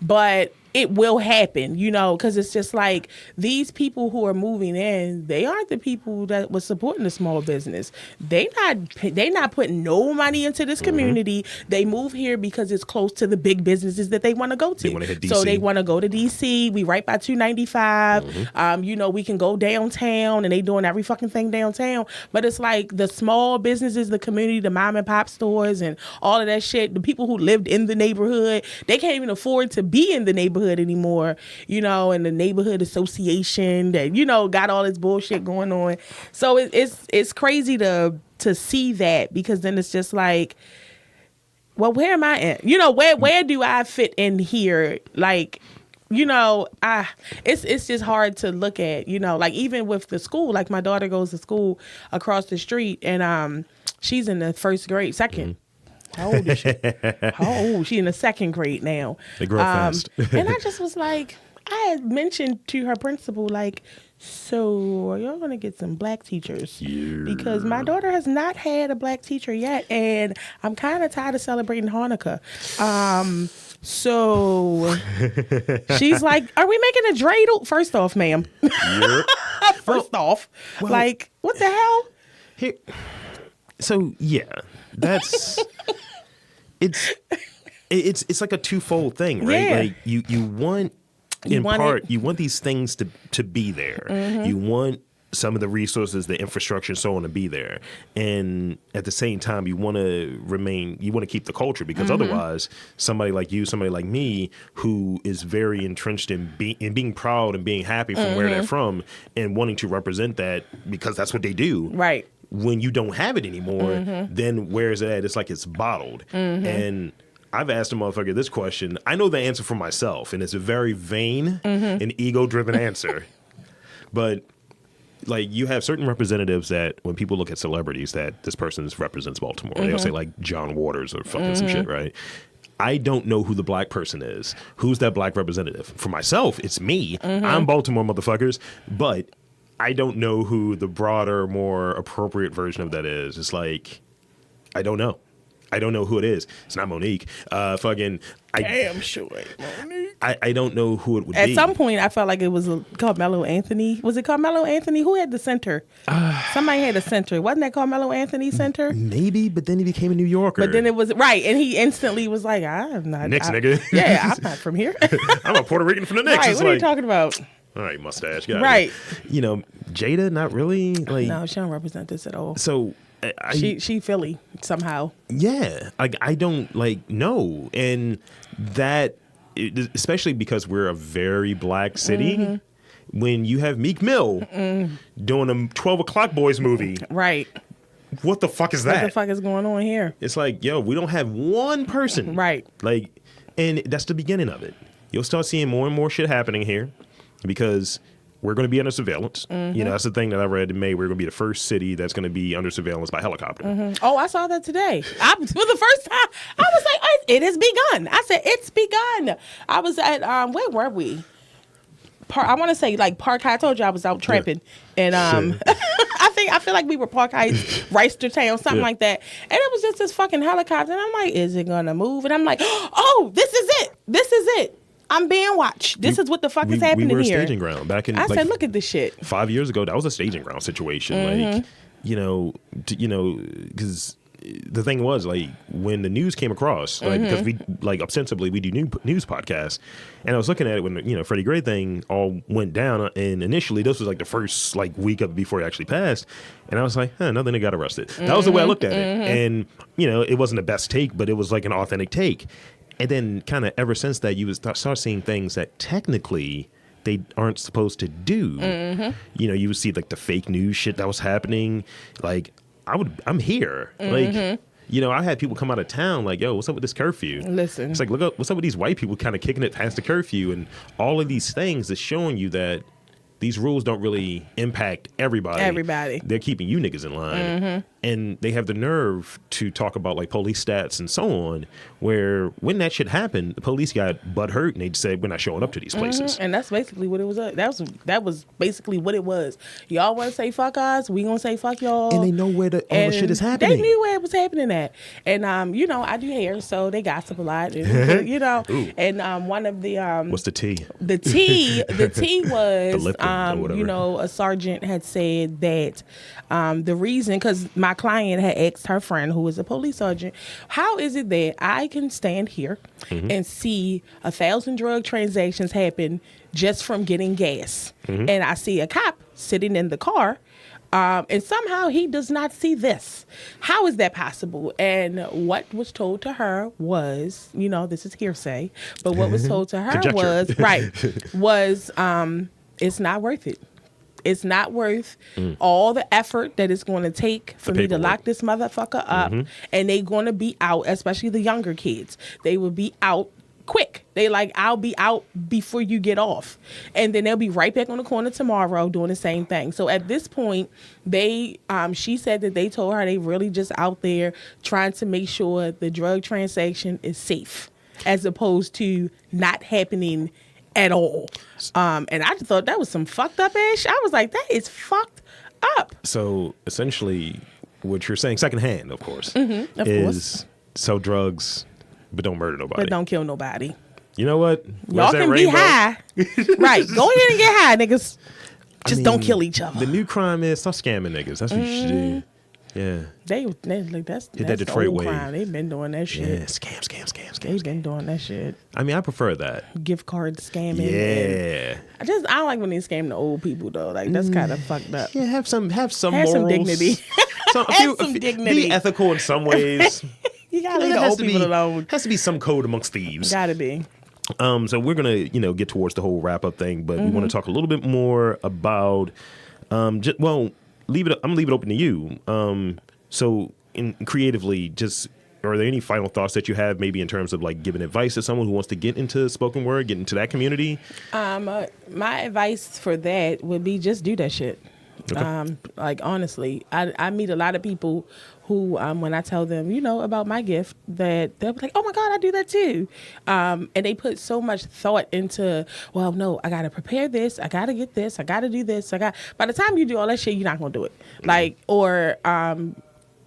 but it will happen, because it's just like these people who are moving in, they aren't the people that was supporting the small business. They not putting no money into this community. They move here because it's close to the big businesses that they want to go to. They want to hit DC. So they want to go to DC. We right by 295. We can go downtown, and they doing every fucking thing downtown. But it's like the small businesses, the community, the mom and pop stores, and all of that shit. The people who lived in the neighborhood, they can't even afford to be in the neighborhood anymore, and the neighborhood association that got all this bullshit going on. So it's crazy to see that, because then it's just like, well, where am I at? Where do I fit in here? Like, it's just hard to look at, like, even with the school, like, my daughter goes to school across the street, and she's in the second. How old is she? She in the second grade now. They grow fast. And I just was like, I had mentioned to her principal, like, So y'all gonna get some black teachers? Yeah. Because my daughter has not had a black teacher yet, and I'm kind of tired of celebrating Hanukkah. So she's like, "Are we making a dreidel?" First off, ma'am. Yep. First off, like, what the hell? Here, so yeah, that's it's like a twofold thing, right? Yeah. Like you want you want these things to be there. Mm-hmm. You want some of the resources, the infrastructure, and so on to be there, and at the same time, you want to keep the culture, because Mm-hmm. otherwise, somebody like you, somebody like me, who is very entrenched in being proud and being happy from where Mm-hmm. they're from and wanting to represent that because that's what they do, Right. when you don't have it anymore, Mm-hmm. then where is it at? It's like it's bottled. And I've asked a motherfucker this question. I know the answer for myself, and it's a very vain Mm-hmm. and ego-driven answer. But like, you have certain representatives that when people look at celebrities, that this person represents Baltimore, they'll say like John Waters or fucking some shit, right? I don't know who the black person is. Who's that black representative? For myself, it's me. I'm Baltimore, motherfuckers. But I don't know who the broader, more appropriate version of that is. It's like, I don't know. I don't know who it is. It's not Monique. Damn sure ain't Monique. I don't know who it would At be. some point, I felt like it was Carmelo Anthony. Was it Carmelo Anthony? Who had the center? Somebody had a center. Wasn't that Carmelo Anthony center? Maybe, but then he became a New Yorker. But then it was right, and he instantly was like, "I'm not Knicks, nigga. Yeah, I'm not from here." I'm a Puerto Rican from the Knicks. Right? It's What are you like, talking about? all right, mustache. Got Right. it. You know, Jada, not really. Like, No, she don't represent this at all. so She Philly somehow. yeah, like, I don't like know, and that especially because we're a very black city. Mm-hmm. When you have Meek Mill doing a 12 O'Clock Boys movie, Right. what the fuck is that? What the fuck is going on here? It's like, yo, we don't have one person. Right. Like, and that's the beginning of it. You'll start seeing more and more shit happening here because we're going to be under surveillance. You know, that's the thing that I read in May. We're going to be the first city that's going to be under surveillance by helicopter. Oh, I saw that today. For the first time, I was like, "It has begun." I said, "It's begun." I was at where were we? I want to say like Park Heights. I told you I was out trapping, and I feel like we were Park Heights, Reisterstown, something like that. And it was just this fucking helicopter, and I'm like, "Is it gonna move?" And I'm like, "Oh, this is it. This is it. I'm being watched. This is what the fuck is happening here." We were a staging ground back in. I like, said, "Look at this shit." 5 years ago, that was a staging ground situation. Like, because the thing was, like, when the news came across, like, because we, like, ostensibly we do news podcasts, and I was looking at it when the Freddie Gray thing all went down, and initially this was like the first like week of before he actually passed, and I was like, nothing, they got arrested. That was the way I looked at it, and it wasn't the best take, but it was like an authentic take. And then kind of ever since that, you would start seeing things that technically they aren't supposed to do. You would see like the fake news shit that was happening. Like, I'm here. Like, I had people come out of town like, yo, what's up with this curfew? Listen. It's like, look up, what's up with these white people kind of kicking it past the curfew, and all of these things is showing you that these rules don't really impact everybody. They're keeping you niggas in line. And they have the nerve to talk about like police stats and so on, where when that shit happened, the police got butthurt and they said, we're not showing up to these places. And that's basically what it was. That was basically what it was. Y'all want to say fuck us, we gonna say fuck y'all. And they know where all the shit is happening. They knew where it was happening at. And I do hair, so they gossip a lot. And, and one of the What's the tea? The tea was The Lipton or whatever. A sergeant had said that the reason, because my client had asked her friend who is a police sergeant, how is it that I can stand here and see 1,000 drug transactions happen just from getting gas, and I see a cop sitting in the car, and somehow he does not see this? How is that possible? And what was told to her was, this is hearsay, but what was told to her was it's not worth it. It's not worth all the effort that it's going to take for me to lock this motherfucker up. And they going to be out, especially the younger kids. They will be out quick. They like, I'll be out before you get off. And then they'll be right back on the corner tomorrow doing the same thing. So at this point, she said that they told her they really just out there trying to make sure the drug transaction is safe, as opposed to not happening at all. And I just thought that was some fucked up ass shit. I was like, that is fucked up. So essentially, what you're saying, secondhand, of course, Of course. sell drugs, but don't murder nobody. But don't kill nobody. You know what? Y'all can be high. Right. Go ahead and get high, niggas. Just don't kill each other. The new crime is stop scamming niggas. That's what you should do. Yeah. They like that's Hit that the Detroit old way. crime. They've been doing that shit. Yeah. Scam. They've been doing that shit. I mean, I prefer that. Gift card scamming. Yeah. I don't like when they scam the old people though. Like that's kind of fucked up. Yeah. Have some morals. Some dignity. Some dignity. Be ethical in some ways. You gotta leave the old people alone. Has to be some code amongst thieves. Gotta be. So we're gonna, get towards the whole wrap up thing, but we want to talk a little bit more about. I'm gonna leave it open to you. So creatively, just are there any final thoughts that you have, maybe in terms of like giving advice to someone who wants to get into spoken word, get into that community? My advice for that would be just do that shit. Okay. Like honestly, I meet a lot of people who, when I tell them, about my gift, that they'll be like, oh my God, I do that too. And they put so much thought into, well, no, I got to prepare this. I got to get this. I got to do this. By the time you do all that shit, you're not going to do it.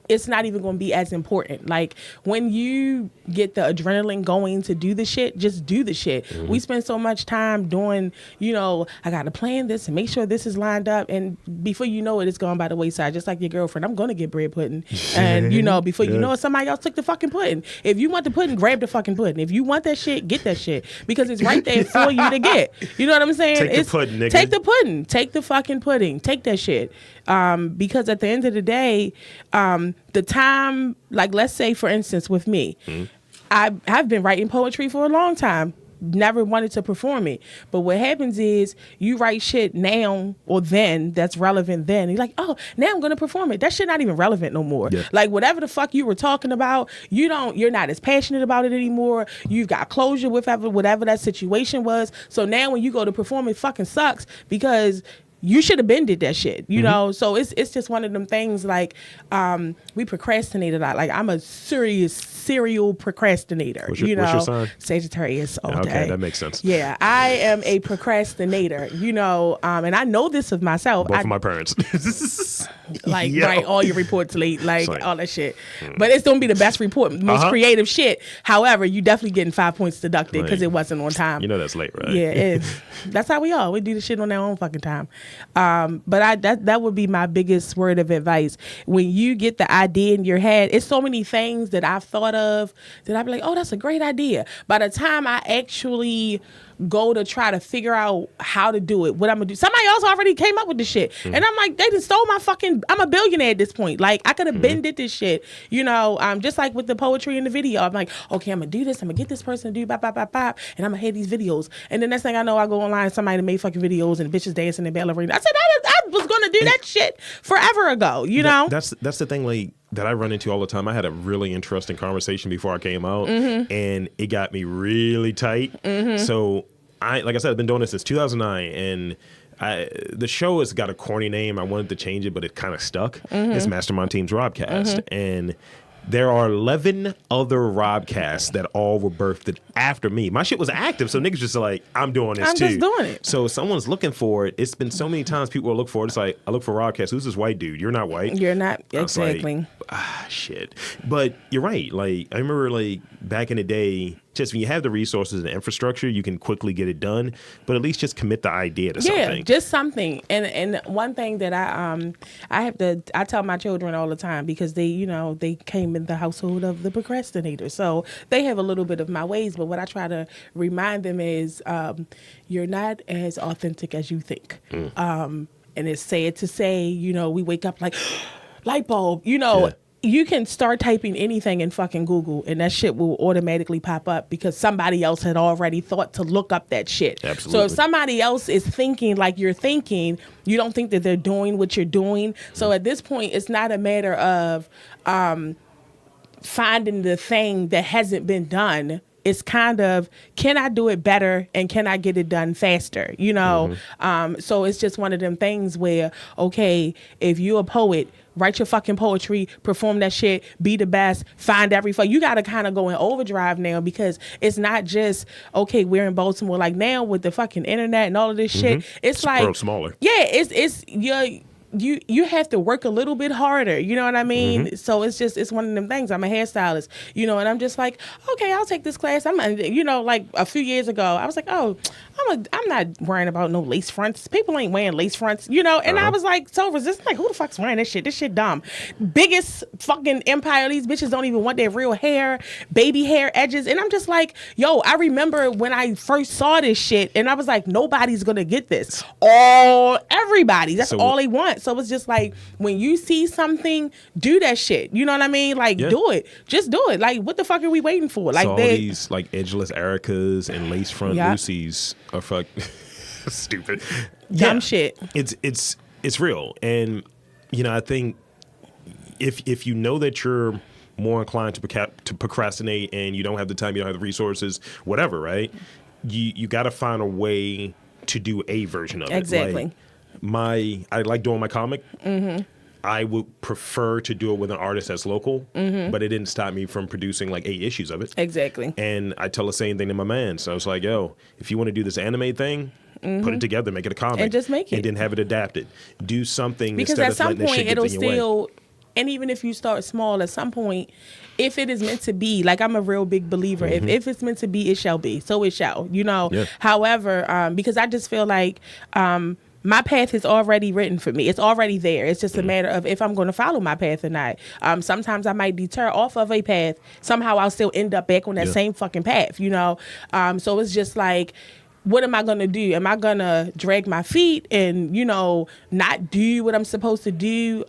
It's not even going to be as important. Like when you get the adrenaline going to do the shit, just do the shit. Mm-hmm. We spend so much time doing, I got to plan this and make sure this is lined up. And before you know it, it's gone by the wayside. Just like your girlfriend, I'm going to get bread pudding. And, before you know it, somebody else took the fucking pudding. If you want the pudding, grab the fucking pudding. If you want that shit, get that shit. Because it's right there for you to get. You know what I'm saying? Take the pudding, nigga. Take the pudding. Take the fucking pudding. Take that shit. Because at the end of the day, the time, like let's say for instance with me, I've been writing poetry for a long time, never wanted to perform it. But what happens is you write shit now or then that's relevant then. You're like, oh, now I'm going to perform it. That shit not even relevant no more. Yeah. Like whatever the fuck you were talking about, you're not as passionate about it anymore. You've got closure with whatever that situation was. So now when you go to perform, it fucking sucks because you should have been did that shit, So it's just one of them things like we procrastinate a lot. Like I'm a serial procrastinator. What's your sign? Sagittarius all day. Okay, that makes sense. Yeah, I am a procrastinator, and I know this of myself. Both of my parents. Write all your reports late, all that shit. But it's don't be the best report, most creative shit. However, you definitely getting 5 points deducted because it wasn't on time. That's late, right? Yeah, that's how we are. We do the shit on our own fucking time. But that would be my biggest word of advice. When you get the idea in your head, it's so many things that I've thought of that I'd be like, oh, that's a great idea. By the time I actually go to try to figure out how to do it, what I'm gonna do, somebody else already came up with the shit. And I'm like, they just stole my fucking, I'm a billionaire at this point. Like I could have been did this shit, just like with the poetry in the video. I'm like, okay, I'm gonna do this, I'm gonna get this person to do bop, bop, bop, bop, and I'm gonna have these videos. And the next thing I know, I go online and somebody made fucking videos and bitches dancing in ballerina. I said, I was gonna do that shit forever ago, That's the thing, like, that I run into all the time. I had a really interesting conversation before I came out, and it got me really tight. So like I said, I've been doing this since 2009, and the show has got a corny name. I wanted to change it, but it kind of stuck. It's Mastermind Team's Robcast, and there are 11 other Robcasts that all were birthed after me. My shit was active, so niggas just like, I'm doing this too. I'm just doing it. So if someone's looking for it, it's been so many times people will look for it. It's like, I look for Robcast. Who's this white dude? You're not white. You're not. Exactly. Like, shit. But you're right. Like, I remember like back in the day, just when you have the resources and infrastructure, you can quickly get it done. But at least just commit the idea to something. Yeah, just something. And one thing that I tell my children all the time, because they came in the household of the procrastinator, so they have a little bit of my ways. But what I try to remind them is, you're not as authentic as you think. And it's sad to say, we wake up like light bulb, Yeah. You can start typing anything in fucking Google and that shit will automatically pop up because somebody else had already thought to look up that shit. Absolutely. So if somebody else is thinking like you're thinking, you don't think that they're doing what you're doing. So at this point, it's not a matter of finding the thing that hasn't been done. It's kind of, can I do it better and can I get it done faster? So it's just one of them things where, okay, if you're a poet, write your fucking poetry, perform that shit, be the best, find every fuck. You got to kind of go in overdrive now, because it's not just, okay, we're in Baltimore. Like now with the fucking internet and all of this shit, it's like smaller. Yeah, it's you have to work a little bit harder, you know what I mean? So it's one of them things. I'm a hairstylist, and I'm just like, okay, I'll take this class. Like a few years ago, I was like, oh, I'm not worrying about no lace fronts. People ain't wearing lace fronts, and I was like so resistant, like, who the fuck's wearing this shit? This shit dumb. Biggest fucking empire. These bitches don't even want their real hair, baby hair edges. And I'm just like, yo, I remember when I first saw this shit and I was like, nobody's gonna get this. Everybody. That's all they want. So it's just like, when you see something, do that shit. You know what I mean? Like, do it. Just do it. Like, what the fuck are we waiting for? Like, so all these like edgeless Ericas and lace front Lucy's are fuck stupid. Dumb shit. It's real. And I think if you know that you're more inclined to procrastinate and you don't have the time, you don't have the resources, whatever, right? You got to find a way to do a version of it. Exactly. I like doing my comic. I would prefer to do it with an artist that's local, but it didn't stop me from producing like 8 issues of it. Exactly. And I tell the same thing to my man. So I was like, yo, if you want to do this anime thing, put it together, make it a comic. And just make it. And then have it adapted. Do something because instead at of some letting that point shit get it'll in your way. And even if you start small, at some point, if it is meant to be, like, I'm a real big believer, if it's meant to be, it shall be. So it shall, Yeah. However, because I just feel like my path is already written for me. It's already there. It's just a matter of if I'm going to follow my path or not. Sometimes I might deter off of a path. Somehow I'll still end up back on that same fucking path, So it's just like, what am I going to do? Am I going to drag my feet and, not do what I'm supposed to do?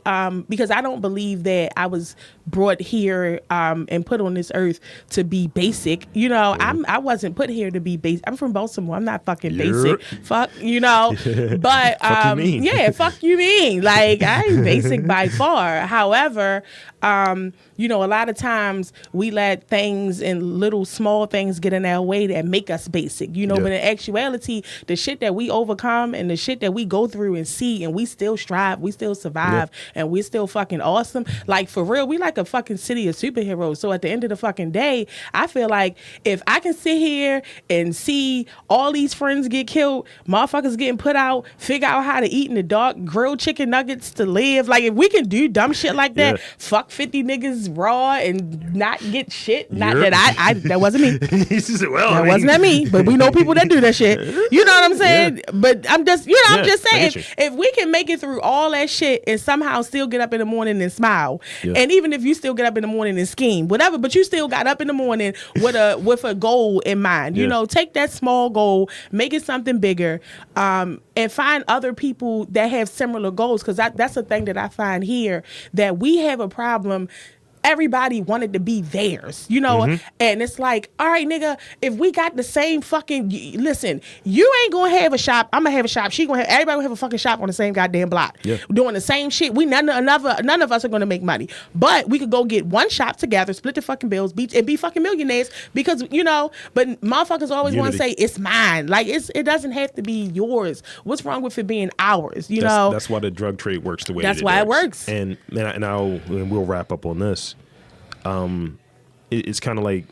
Because I don't believe that I was brought here and put on this earth to be basic. I wasn't put here to be basic. I'm from Baltimore. I'm not fucking basic. Fuck, But, fuck you mean? Yeah, fuck you mean. Like, I ain't basic by far. However, a lot of times we let things and little small things get in our way that make us basic, But in actuality, the shit that we overcome and the shit that we go through and see, and we still strive, we still survive, and we're still fucking awesome. Like, for real, we like a fucking city of superheroes. So at the end of the fucking day, I feel like if I can sit here and see all these friends get killed, motherfuckers getting put out, figure out how to eat in the dark, grilled chicken nuggets to live. Like, if we can do dumb shit like that, fuck 50 niggas raw and not get shit. Not that I that wasn't me. That wasn't at me, but we know people that do that shit. You know what I'm saying? But I'm just, I'm just saying, if we can make it through all that shit and somehow still get up in the morning and smile, and even if you still get up in the morning and scheme, whatever, but you still got up in the morning with a goal in mind. Take that small goal, make it something bigger, and find other people that have similar goals. Because that's the thing that I find here, that we have a problem. Everybody wanted to be theirs, and it's like, all right, nigga, if we got the same fucking, listen, you ain't gonna have a shop, I'm gonna have a shop, everybody gonna have a fucking shop on the same goddamn block, doing the same shit. None of us are gonna make money, but we could go get one shop together, split the fucking bills, and be fucking millionaires, because but motherfuckers always want to say it's mine. Like, it doesn't have to be yours. What's wrong with it being ours? That's why the drug trade works the way that's why it works. And we'll wrap up on this. It's kind of like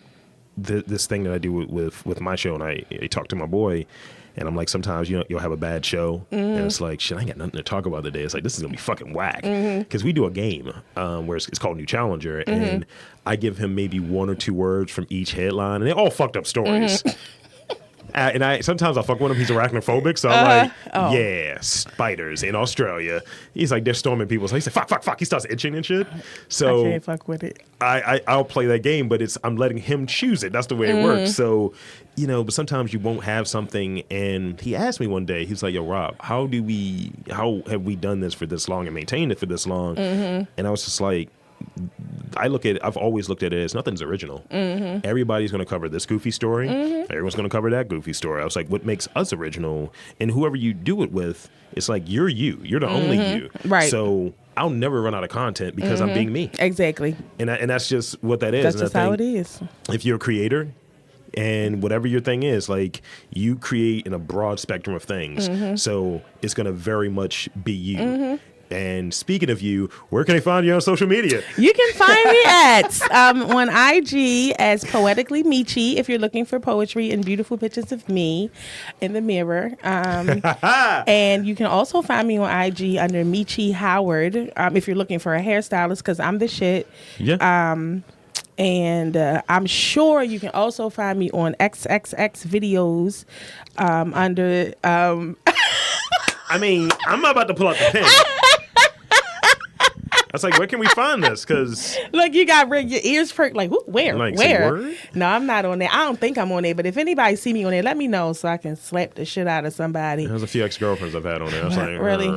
this thing that I do with my show, and I talk to my boy, and I'm like, sometimes you'll have a bad show, and it's like, shit, I ain't got nothing to talk about today. It's like, this is gonna be fucking whack, because we do a game where it's called New Challenger, and I give him maybe 1 or 2 words from each headline, and they're all fucked up stories. And sometimes I fuck with him. He's arachnophobic, so I'm like, yeah, spiders in Australia. He's like, they're storming people. So he said, fuck. He starts itching and shit. So I can't fuck with it. I'll play that game, but I'm letting him choose it. That's the way it works. So, but sometimes you won't have something. And he asked me one day, he was like, yo, Rob, how have we done this for this long and maintained it for this long? And I was just like, I've always looked at it as nothing's original. Everybody's going to cover this goofy story. Everyone's going to cover that goofy story. I was like, what makes us original? And whoever you do it with, it's like, you're you. You're the only you. Right. So I'll never run out of content because I'm being me. Exactly. And that's just what that is. That's just how it is. If you're a creator, and whatever your thing is, like, you create in a broad spectrum of things. So it's going to very much be you. And speaking of you, where can they find you on social media? You can find me at on IG as Poetically Meechie if you're looking for poetry and beautiful pictures of me in the mirror. And you can also find me on IG under Meechie Howard if you're looking for a hairstylist, because I'm the shit. Yeah. And I'm sure you can also find me on XXX videos under. I mean, I'm about to pull out the pen. I was like, where can we find this? Because look, you got your ears perked. Like, where? like, where? word? No, I'm not on there. I don't think I'm on there. But if anybody see me on there, let me know so I can slap the shit out of somebody. There's a few ex-girlfriends I've had on there. I was like, really?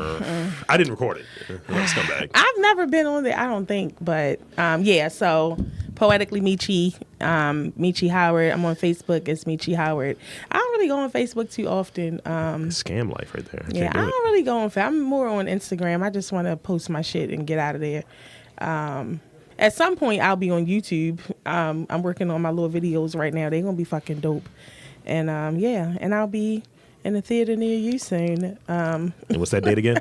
I didn't record it. Let's come back. I've never been on there, I don't think. But yeah, so Poetically Meechie, Meechie Howard. I'm on Facebook. It's Meechie Howard. I don't really go on Facebook too often. Scam life right there. Yeah, I don't really go on Facebook. I'm more on Instagram. I just want to post my shit and get out of there. At some point, I'll be on YouTube. I'm working on my little videos right now. They're going to be fucking dope. And yeah, and I'll be in a theater near you soon. And what's that date again?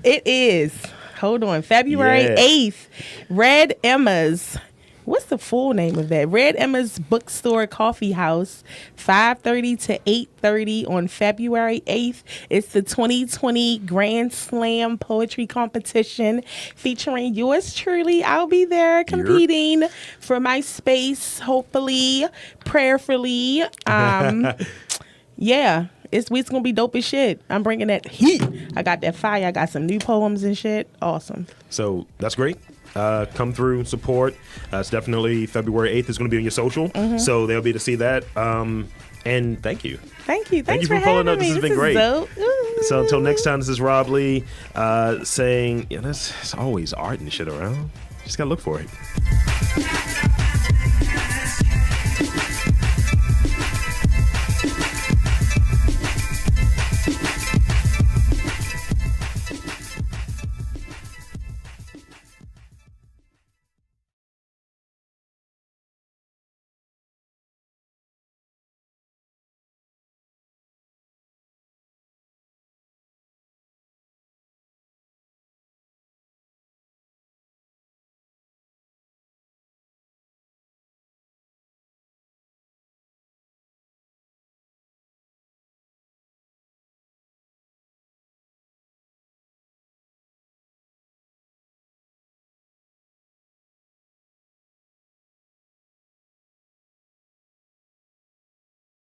It is, hold on, February 8th, Red Emma's. What's the full name of that? Red Emma's Bookstore Coffee House, 5:30 to 8:30 on February 8th. It's the 2020 Grand Slam Poetry Competition featuring yours truly. I'll be there competing for my space, hopefully, prayerfully. Yeah. It's gonna be dope as shit. I'm bringing that heat. I got that fire. I got some new poems and shit. Awesome. So that's great. Come through, support. It's definitely February 8th is going to be on your social, so they'll be able to see that. And thank you. Thank you. Thanks for following up. This has been great. Dope. So until next time, this is Rob Lee saying, there's always art and shit around. Just got to look for it.